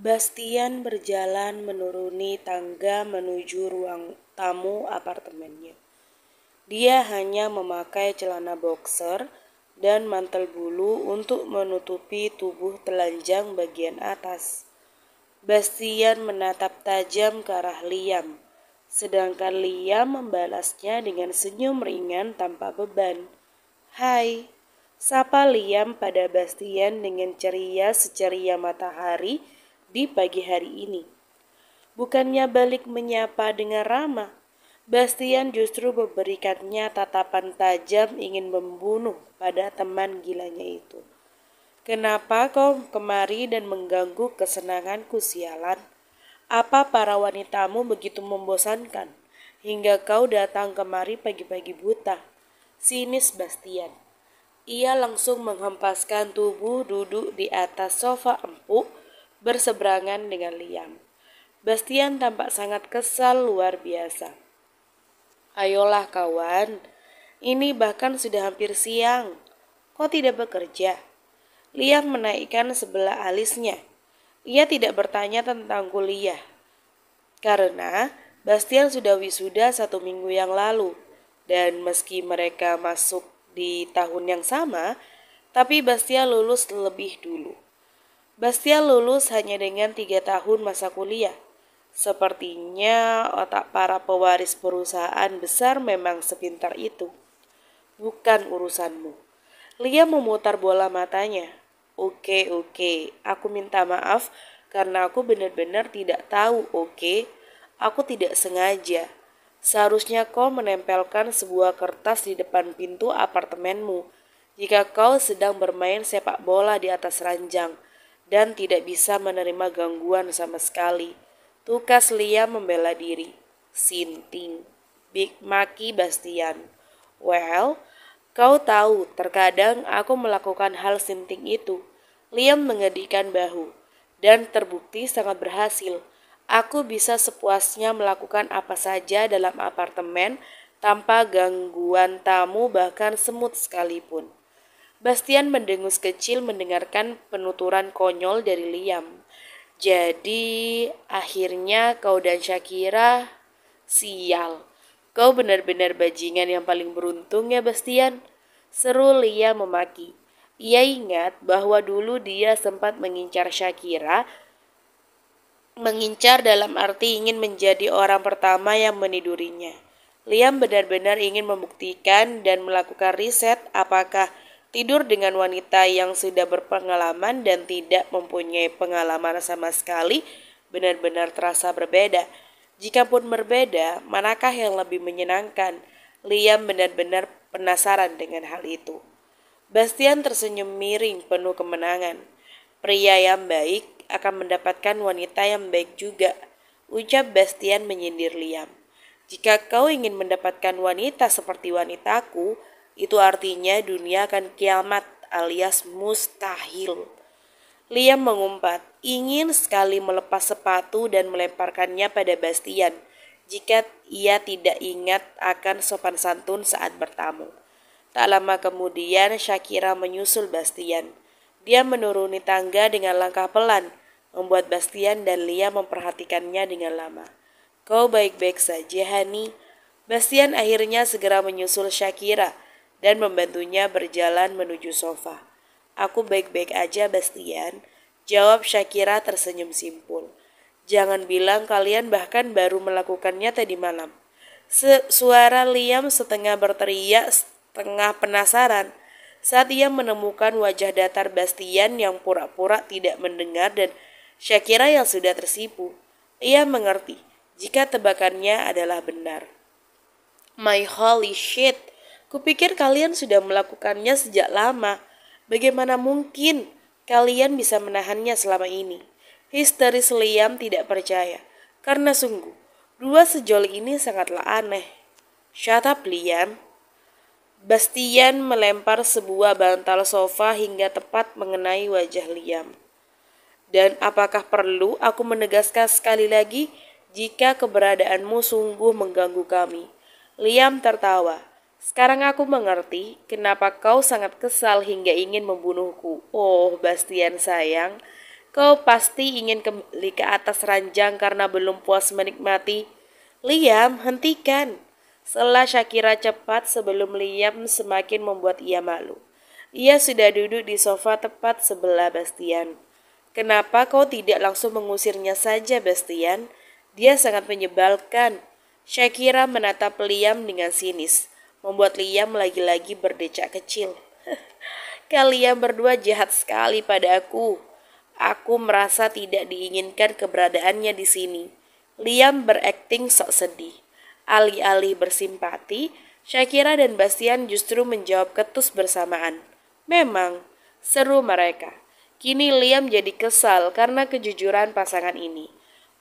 Bastian berjalan menuruni tangga menuju ruang tamu apartemennya. Dia hanya memakai celana boxer dan mantel bulu untuk menutupi tubuh telanjang bagian atas. Bastian menatap tajam ke arah Liam, sedangkan Liam membalasnya dengan senyum ringan tanpa beban. "Hai," sapa Liam pada Bastian dengan ceria seceria matahari di pagi hari ini. Bukannya balik menyapa dengan ramah, Bastian justru memberikannya tatapan tajam ingin membunuh pada teman gilanya itu. "Kenapa kau kemari dan mengganggu kesenanganku, sialan? Apa para wanitamu begitu membosankan hingga kau datang kemari pagi-pagi buta?" Sinis Bastian. Ia langsung menghempaskan tubuh duduk di atas sofa empuk berseberangan dengan Liam. Bastian tampak sangat kesal luar biasa. "Ayolah kawan, ini bahkan sudah hampir siang. Kau tidak bekerja?" Liam menaikkan sebelah alisnya. Ia tidak bertanya tentang kuliah, karena Bastian sudah wisuda 1 minggu yang lalu. Dan meski mereka masuk di tahun yang sama, tapi Bastian lulus lebih dulu. Bastian lulus hanya dengan 3 tahun masa kuliah. Sepertinya otak para pewaris perusahaan besar memang sepintar itu. "Bukan urusanmu." Liam memutar bola matanya. Oke, aku minta maaf karena aku benar-benar tidak tahu, oke? Aku tidak sengaja. Seharusnya kau menempelkan sebuah kertas di depan pintu apartemenmu jika kau sedang bermain sepak bola di atas ranjang dan tidak bisa menerima gangguan sama sekali. Tukas Liam membela diri. "Sinting," Big Maki Bastian. "Well, kau tahu terkadang aku melakukan hal sinting itu." Liam mengedikkan bahu. "Dan terbukti sangat berhasil. Aku bisa sepuasnya melakukan apa saja dalam apartemen tanpa gangguan tamu bahkan semut sekalipun." Bastian mendengus kecil mendengarkan penuturan konyol dari Liam. "Jadi akhirnya kau dan Shakira..." "Sial, kau benar-benar bajingan yang paling beruntung ya Bastian," seru Liam memaki. Ia ingat bahwa dulu dia sempat mengincar Shakira. Mengincar dalam arti ingin menjadi orang pertama yang menidurinya. Liam benar-benar ingin membuktikan dan melakukan riset apakah tidur dengan wanita yang sudah berpengalaman dan tidak mempunyai pengalaman sama sekali benar-benar terasa berbeda. Jikapun berbeda, manakah yang lebih menyenangkan? Liam benar-benar penasaran dengan hal itu. Bastian tersenyum miring penuh kemenangan. "Pria yang baik akan mendapatkan wanita yang baik juga," ucap Bastian menyindir Liam. "Jika kau ingin mendapatkan wanita seperti wanitaku, itu artinya dunia akan kiamat alias mustahil." Liam mengumpat, ingin sekali melepas sepatu dan melemparkannya pada Bastian jika ia tidak ingat akan sopan santun saat bertamu. Tak lama kemudian Shakira menyusul Bastian. Dia menuruni tangga dengan langkah pelan, membuat Bastian dan Liam memperhatikannya dengan lama. "Kau baik-baik saja, Hani?" Bastian akhirnya segera menyusul Shakira dan membantunya berjalan menuju sofa. "Aku baik-baik aja, Bastian," jawab Shakira tersenyum simpul. "Jangan bilang kalian bahkan baru melakukannya tadi malam." Suara Liam setengah berteriak, setengah penasaran saat ia menemukan wajah datar Bastian yang pura-pura tidak mendengar dan Shakira yang sudah tersipu. Ia mengerti jika tebakannya adalah benar. "My holy shit, kupikir kalian sudah melakukannya sejak lama. Bagaimana mungkin kalian bisa menahannya selama ini?" Histeris Liam tidak percaya, karena sungguh, dua sejoli ini sangatlah aneh. "Shut up, Liam." Bastian melempar sebuah bantal sofa hingga tepat mengenai wajah Liam. "Dan apakah perlu aku menegaskan sekali lagi jika keberadaanmu sungguh mengganggu kami?" Liam tertawa. "Sekarang aku mengerti kenapa kau sangat kesal hingga ingin membunuhku. Oh, Bastian sayang, Kau pasti ingin kembali ke atas ranjang karena belum puas menikmati. Liam, hentikan. Sela Shakira cepat sebelum Liam semakin membuat ia malu. Ia sudah duduk di sofa tepat sebelah Bastian. Kenapa kau tidak langsung mengusirnya saja, Bastian? Dia sangat menyebalkan. Shakira menatap Liam dengan sinis, membuat Liam lagi-lagi berdecak kecil. Kalian berdua jahat sekali pada aku. Aku merasa tidak diinginkan keberadaannya di sini. Liam berakting sok sedih. Alih-alih bersimpati, Shakira dan Bastian justru menjawab ketus bersamaan. Memang, seru mereka. Kini Liam jadi kesal karena kejujuran pasangan ini.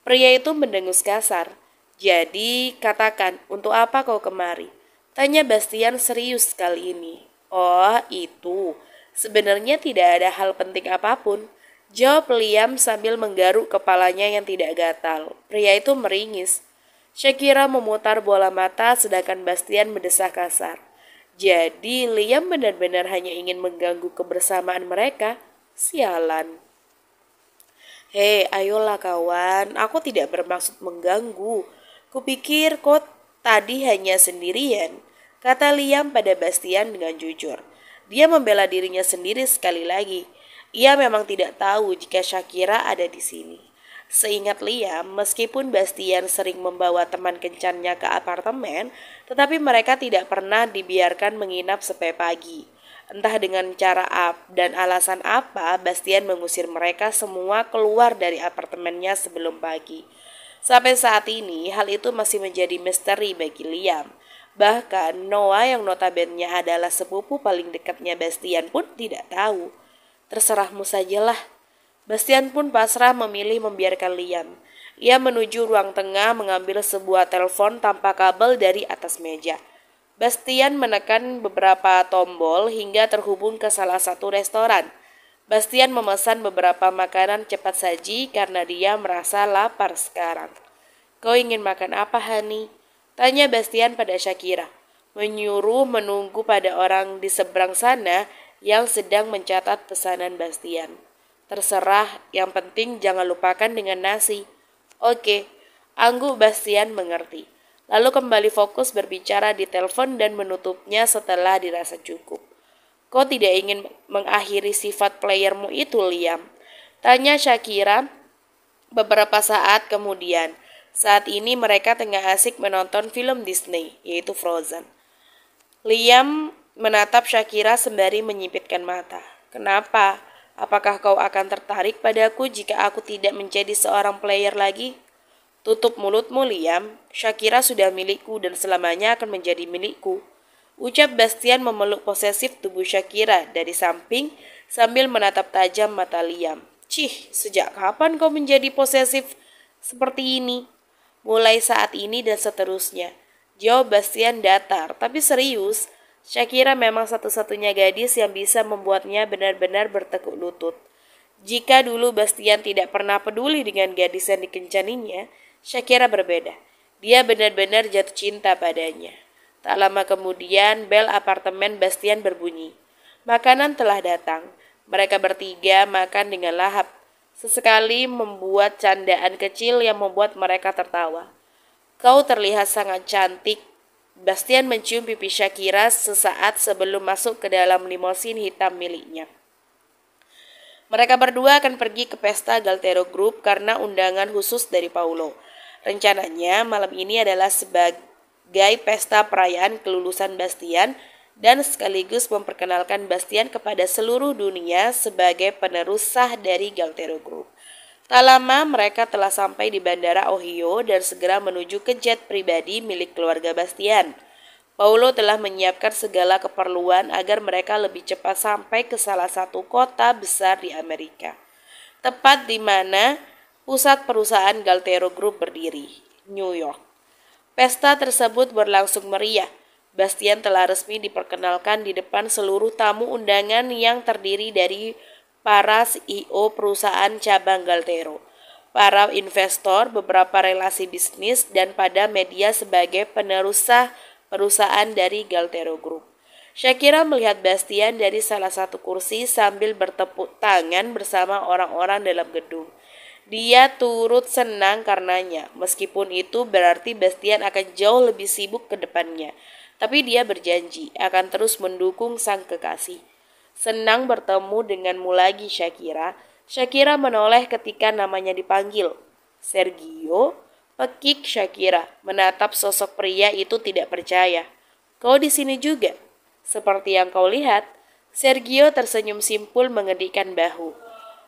Pria itu mendengus kasar. Jadi, katakan, untuk apa kau kemari? Tanya Bastian serius kali ini. Oh, itu. Sebenarnya tidak ada hal penting apapun. Jawab Liam sambil menggaruk kepalanya yang tidak gatal. Pria itu meringis. Shakira memutar bola mata sedangkan Bastian mendesah kasar. Jadi Liam benar-benar hanya ingin mengganggu kebersamaan mereka. Sialan. Hei, ayolah kawan, aku tidak bermaksud mengganggu. Kupikir kau tadi hanya sendirian, kata Liam pada Bastian dengan jujur. Dia membela dirinya sendiri sekali lagi. Ia memang tidak tahu jika Shakira ada di sini. Seingat Liam, meskipun Bastian sering membawa teman kencannya ke apartemen, tetapi mereka tidak pernah dibiarkan menginap sampai pagi. Entah dengan cara dan alasan apa, Bastian mengusir mereka semua keluar dari apartemennya sebelum pagi. Sampai saat ini, hal itu masih menjadi misteri bagi Liam. Bahkan Noah yang notabene adalah sepupu paling dekatnya Bastian pun tidak tahu. Terserahmu sajalah. Bastian pun pasrah memilih membiarkan Liam. Ia menuju ruang tengah mengambil sebuah telepon tanpa kabel dari atas meja. Bastian menekan beberapa tombol hingga terhubung ke salah satu restoran. Bastian memesan beberapa makanan cepat saji karena dia merasa lapar sekarang. Kau ingin makan apa, Hani? Tanya Bastian pada Shakira. Menyuruh menunggu pada orang di seberang sana yang sedang mencatat pesanan Bastian. Terserah, yang penting jangan lupakan dengan nasi. Oke, angguk Bastian mengerti. Lalu kembali fokus berbicara di telepon dan menutupnya setelah dirasa cukup. Kau tidak ingin mengakhiri sifat playermu itu, Liam? Tanya Shakira beberapa saat kemudian. Saat ini mereka tengah asik menonton film Disney, yaitu Frozen. Liam menatap Shakira sembari menyipitkan mata. Kenapa? Apakah kau akan tertarik padaku jika aku tidak menjadi seorang player lagi? Tutup mulutmu, Liam. Shakira sudah milikku dan selamanya akan menjadi milikku. Ucap Bastian memeluk posesif tubuh Shakira dari samping sambil menatap tajam mata Liam. Cih, sejak kapan kau menjadi posesif seperti ini? Mulai saat ini dan seterusnya. Jawab Bastian datar, tapi serius. Shakira memang satu-satunya gadis yang bisa membuatnya benar-benar bertekuk lutut. Jika dulu Bastian tidak pernah peduli dengan gadis yang dikencaninya, Shakira berbeda. Dia benar-benar jatuh cinta padanya. Tak lama kemudian, bel apartemen Bastian berbunyi. Makanan telah datang. Mereka bertiga makan dengan lahap. Sesekali membuat candaan kecil yang membuat mereka tertawa. Kau terlihat sangat cantik. Bastian mencium pipi Shakira sesaat sebelum masuk ke dalam limosin hitam miliknya. Mereka berdua akan pergi ke pesta Galtero Group karena undangan khusus dari Paulo. Rencananya malam ini adalah sebagai pesta perayaan kelulusan Bastian dan sekaligus memperkenalkan Bastian kepada seluruh dunia sebagai penerus sah dari Galtero Group. Tak lama mereka telah sampai di Bandara Ohio dan segera menuju ke jet pribadi milik keluarga Bastian. Paulo telah menyiapkan segala keperluan agar mereka lebih cepat sampai ke salah satu kota besar di Amerika. Tepat di mana pusat perusahaan Galtero Group berdiri, New York. Pesta tersebut berlangsung meriah. Bastian telah resmi diperkenalkan di depan seluruh tamu undangan yang terdiri dari para CEO perusahaan cabang Galtero, para investor, beberapa relasi bisnis, dan pada media sebagai penerus sah perusahaan dari Galtero Group. Shakira melihat Bastian dari salah satu kursi sambil bertepuk tangan bersama orang-orang dalam gedung. Dia turut senang karenanya, meskipun itu berarti Bastian akan jauh lebih sibuk ke depannya. Tapi dia berjanji akan terus mendukung sang kekasih. Senang bertemu denganmu lagi, Shakira. Shakira menoleh ketika namanya dipanggil. Sergio, pekik Shakira, menatap sosok pria itu tidak percaya. Kau di sini juga? Seperti yang kau lihat, Sergio tersenyum simpul mengedikkan bahu.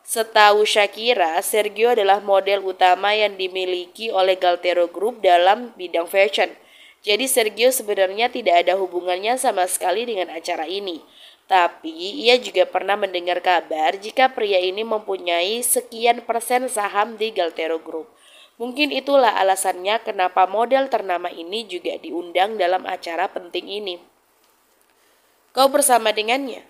Setahu Shakira, Sergio adalah model utama yang dimiliki oleh Galtero Group dalam bidang fashion. Jadi Sergio sebenarnya tidak ada hubungannya sama sekali dengan acara ini. Tapi ia juga pernah mendengar kabar jika pria ini mempunyai sekian persen saham di Galtero Group. Mungkin itulah alasannya kenapa model ternama ini juga diundang dalam acara penting ini. Kau bersama dengannya?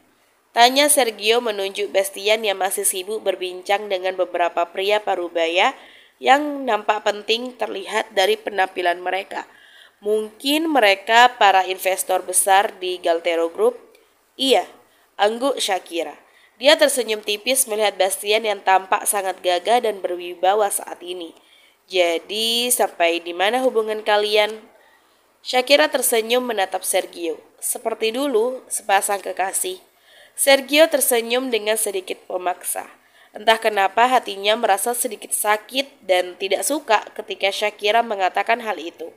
Tanya Sergio menunjuk Bastian yang masih sibuk berbincang dengan beberapa pria parubaya yang nampak penting terlihat dari penampilan mereka. Mungkin mereka para investor besar di Galtero Group. Iya, angguk Shakira. Dia tersenyum tipis melihat Bastian yang tampak sangat gagah dan berwibawa saat ini. Jadi, sampai di mana hubungan kalian? Shakira tersenyum menatap Sergio. Seperti dulu, sepasang kekasih. Sergio tersenyum dengan sedikit pemaksa. Entah kenapa hatinya merasa sedikit sakit dan tidak suka ketika Shakira mengatakan hal itu.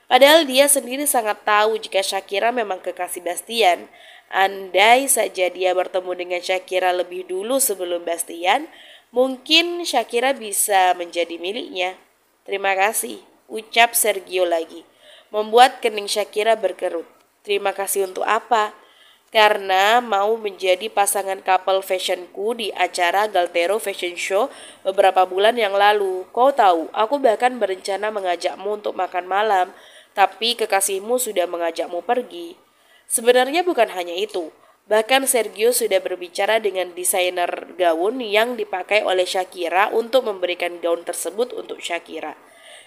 Padahal dia sendiri sangat tahu jika Shakira memang kekasih Bastian. Andai saja dia bertemu dengan Shakira lebih dulu sebelum Bastian, mungkin Shakira bisa menjadi miliknya. Terima kasih, ucap Sergio lagi. Membuat kening Shakira berkerut. Terima kasih untuk apa? Karena mau menjadi pasangan couple fashionku di acara Galtero Fashion Show beberapa bulan yang lalu. Kau tahu, aku bahkan berencana mengajakmu untuk makan malam, tapi kekasihmu sudah mengajakmu pergi. Sebenarnya bukan hanya itu. Bahkan Sergio sudah berbicara dengan desainer gaun yang dipakai oleh Shakira untuk memberikan gaun tersebut untuk Shakira.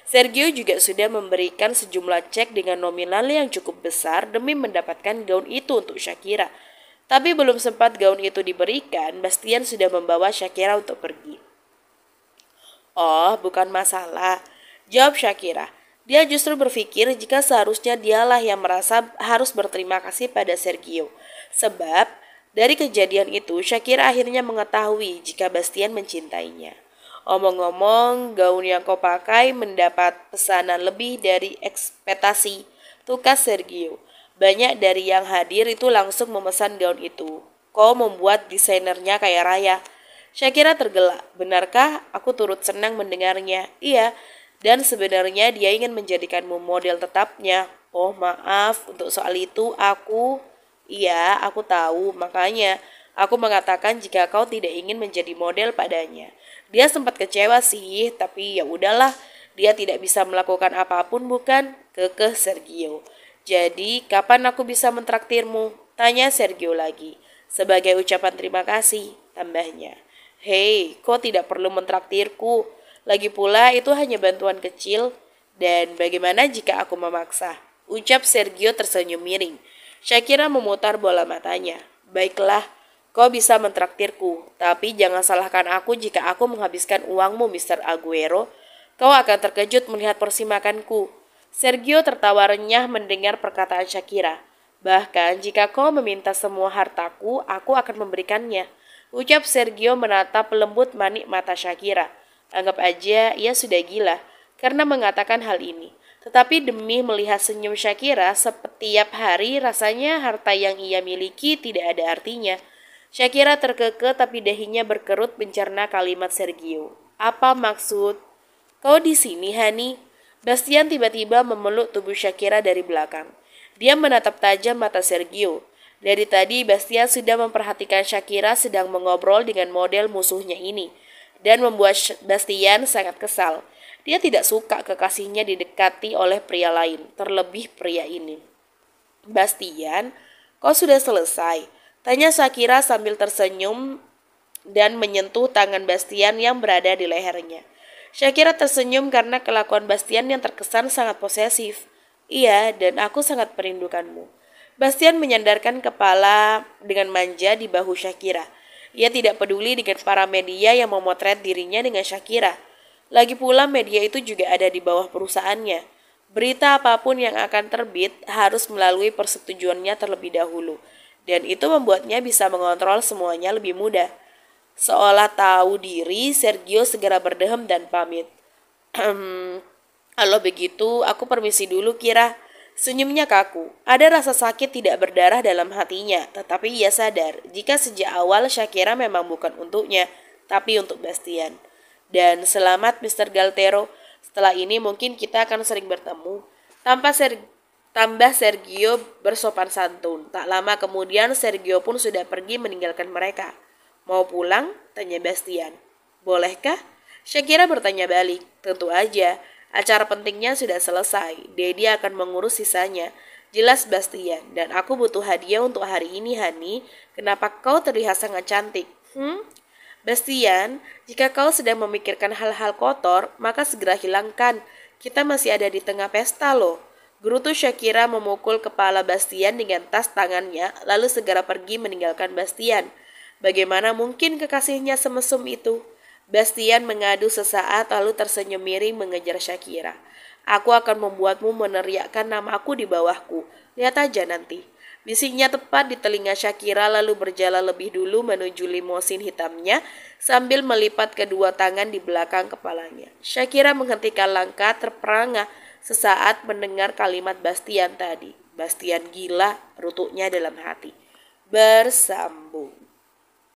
Sergio juga sudah memberikan sejumlah cek dengan nominal yang cukup besar demi mendapatkan gaun itu untuk Shakira. Tapi belum sempat gaun itu diberikan, Bastian sudah membawa Shakira untuk pergi. Oh, bukan masalah, jawab Shakira. Dia justru berpikir jika seharusnya dialah yang merasa harus berterima kasih pada Sergio. Sebab, dari kejadian itu, Shakira akhirnya mengetahui jika Bastian mencintainya. Omong-omong, gaun yang kau pakai mendapat pesanan lebih dari ekspektasi, tukas Sergio. Banyak dari yang hadir itu langsung memesan gaun itu. Kau membuat desainernya kaya raya. Shakira tergelak. Benarkah? Aku turut senang mendengarnya. Iya, dan sebenarnya dia ingin menjadikanmu model tetapnya. Oh maaf, untuk soal itu Iya, aku tahu, makanya aku mengatakan jika kau tidak ingin menjadi model padanya. Dia sempat kecewa sih, tapi ya udahlah, dia tidak bisa melakukan apapun bukan? Kekeh Sergio. Jadi, kapan aku bisa mentraktirmu? Tanya Sergio lagi. Sebagai ucapan terima kasih, tambahnya. Hei, kau tidak perlu mentraktirku. Lagi pula itu hanya bantuan kecil. Dan bagaimana jika aku memaksa? Ucap Sergio tersenyum miring. Shakira memutar bola matanya. Baiklah, kau bisa mentraktirku, tapi jangan salahkan aku jika aku menghabiskan uangmu, Mr. Aguero. Kau akan terkejut melihat porsi makanku. Sergio tertawa renyah mendengar perkataan Shakira. Bahkan jika kau meminta semua hartaku, aku akan memberikannya. Ucap Sergio menatap lembut manik mata Shakira. Anggap aja ia sudah gila karena mengatakan hal ini. Tetapi demi melihat senyum Shakira setiap hari, rasanya harta yang ia miliki tidak ada artinya. Shakira terkekeh tapi dahinya berkerut mencerna kalimat Sergio. Apa maksud? Kau di sini, Hani? Bastian tiba-tiba memeluk tubuh Shakira dari belakang. Dia menatap tajam mata Sergio. Dari tadi Bastian sudah memperhatikan Shakira sedang mengobrol dengan model musuhnya ini. Dan membuat Bastian sangat kesal. Dia tidak suka kekasihnya didekati oleh pria lain, terlebih pria ini. Bastian, kau sudah selesai? Tanya Shakira sambil tersenyum dan menyentuh tangan Bastian yang berada di lehernya. Shakira tersenyum karena kelakuan Bastian yang terkesan sangat posesif. Iya, dan aku sangat merindukanmu. Bastian menyandarkan kepala dengan manja di bahu Shakira. Ia tidak peduli dengan para media yang memotret dirinya dengan Shakira. Lagi pula media itu juga ada di bawah perusahaannya. Berita apapun yang akan terbit harus melalui persetujuannya terlebih dahulu. Dan itu membuatnya bisa mengontrol semuanya lebih mudah. Seolah tahu diri, Sergio segera berdehem dan pamit. Kalau begitu, aku permisi dulu, Kira. Senyumnya kaku. Ada rasa sakit tidak berdarah dalam hatinya, tetapi ia sadar jika sejak awal Shakira memang bukan untuknya, tapi untuk Bastian. Dan selamat Mr. Galtero, setelah ini mungkin kita akan sering bertemu. Tambah Sergio bersopan santun. Tak lama kemudian Sergio pun sudah pergi meninggalkan mereka. Mau pulang? Tanya Bastian. Bolehkah? Shakira bertanya balik. Tentu aja. Acara pentingnya sudah selesai. Dedi akan mengurus sisanya. Jelas Bastian. Dan aku butuh hadiah untuk hari ini, Hani. Kenapa kau terlihat sangat cantik? Bastian, jika kau sedang memikirkan hal-hal kotor, maka segera hilangkan. Kita masih ada di tengah pesta loh. Gerutu Shakira memukul kepala Bastian dengan tas tangannya, lalu segera pergi meninggalkan Bastian. Bagaimana mungkin kekasihnya semesum itu? Bastian mengadu sesaat lalu tersenyum miring mengejar Shakira. Aku akan membuatmu meneriakkan namaku di bawahku. Lihat aja nanti. Bisiknya tepat di telinga Shakira lalu berjalan lebih dulu menuju limosin hitamnya sambil melipat kedua tangan di belakang kepalanya. Shakira menghentikan langkah terperangah sesaat mendengar kalimat Bastian tadi. Bastian gila, rutuknya dalam hati. Bersambung.